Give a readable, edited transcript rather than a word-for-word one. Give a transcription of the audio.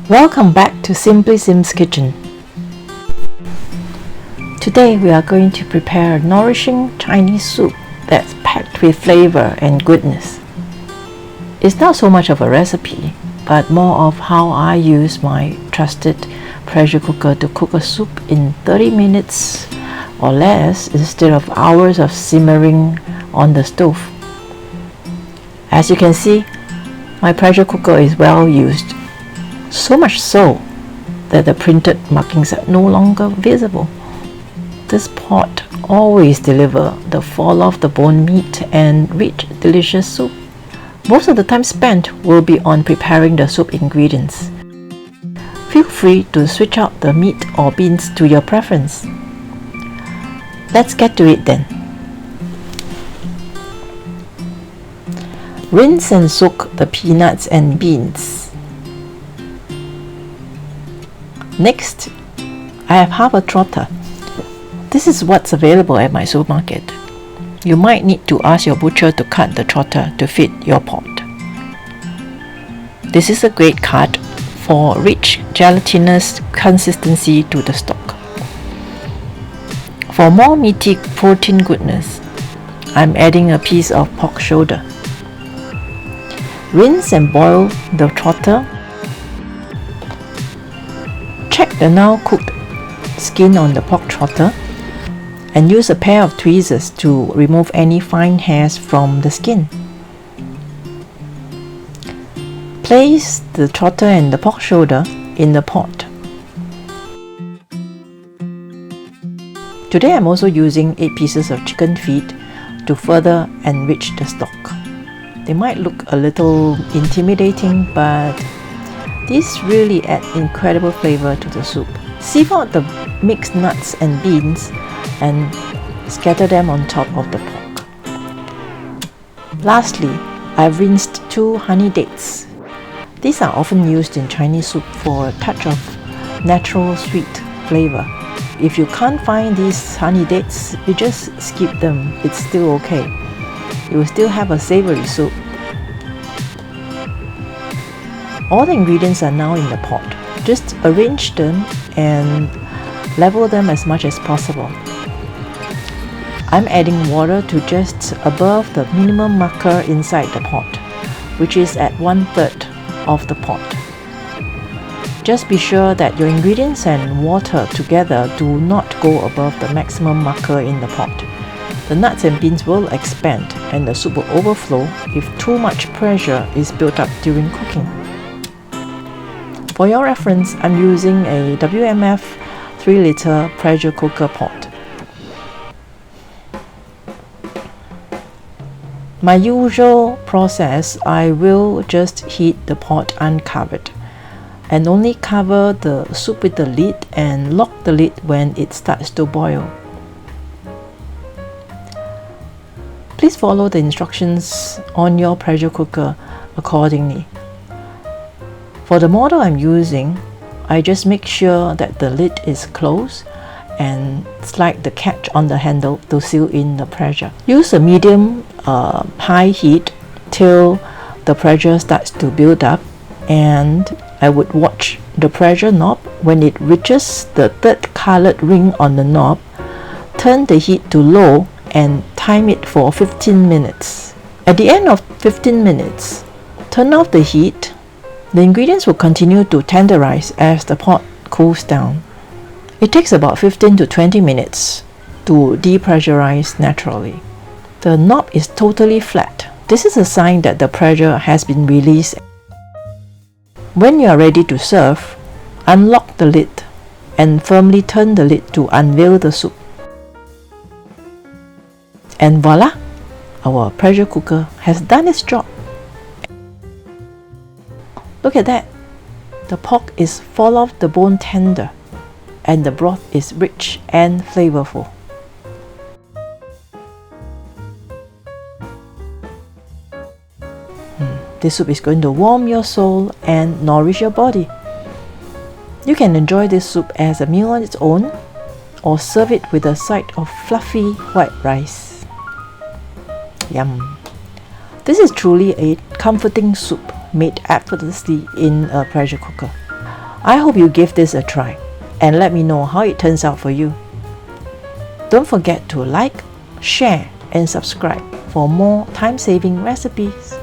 Welcome back to Simply Sim's Kitchen. Today we are going to prepare a nourishing Chinese soup that's packed with flavor and goodness. It's not so much of a recipe, but more of how I use my trusted pressure cooker to cook a soup in 30 minutes or less instead of hours of simmering on the stove. As you can see, my pressure cooker is well used, so much so that the printed markings are no longer visible. This pot always delivers the fall off the bone meat and rich, delicious soup. Most of the time spent will be on preparing the soup ingredients. Feel free to switch out the meat or beans to your preference. Let's get to it then. Rinse and soak the peanuts and beans. Next, I have half a trotter. This is what's available at my supermarket. You might need to ask your butcher to cut the trotter to fit your pot. This is a great cut for rich gelatinous consistency to the stock. For more meaty protein goodness, I'm adding a piece of pork shoulder. Rinse and boil the trotter. Check the now cooked skin on the pork trotter and use a pair of tweezers to remove any fine hairs from the skin. Place the trotter and the pork shoulder in the pot. Today I'm also using 8 pieces of chicken feet to further enrich the stock. They might look a little intimidating, but these really add incredible flavor to the soup. Sieve out the mixed nuts and beans and scatter them on top of the pork. Lastly, I've rinsed 2 honey dates. These are often used in Chinese soup for a touch of natural sweet flavor. If you can't find these honey dates, you just skip them. It's still okay. You will still have a savory soup. All the ingredients are now in the pot. Just arrange them and level them as much as possible. I'm adding water to just above the minimum marker inside the pot, which is at 1/3 of the pot. Just be sure that your ingredients and water together do not go above the maximum marker in the pot. The nuts and beans will expand and the soup will overflow if too much pressure is built up during cooking. For your reference, I'm using a WMF 3-liter pressure cooker pot. My usual process, I will just heat the pot uncovered and only cover the soup with the lid and lock the lid when it starts to boil. Please follow the instructions on your pressure cooker accordingly. For the model I'm using, I just make sure that the lid is closed and slide the catch on the handle to seal in the pressure. Use a medium high heat till the pressure starts to build up, and I would watch the pressure knob. When it reaches the 3rd colored ring on the knob, turn the heat to low and time it for 15 minutes. At the end of 15 minutes, turn off the heat. The ingredients will continue to tenderize as the pot cools down. It takes about 15 to 20 minutes to depressurize naturally. The knob is totally flat. This is a sign that the pressure has been released. When you are ready to serve, unlock the lid and firmly turn the lid to unveil the soup. And voila! Our pressure cooker has done its job. Look at that! The pork is fall off the bone tender and the broth is rich and flavorful. This soup is going to warm your soul and nourish your body. You can enjoy this soup as a meal on its own or serve it with a side of fluffy white rice. Yum! This is truly a comforting soup made effortlessly in a pressure cooker. I hope you give this a try and let me know how it turns out for you. Don't forget to like, share and subscribe for more time-saving recipes.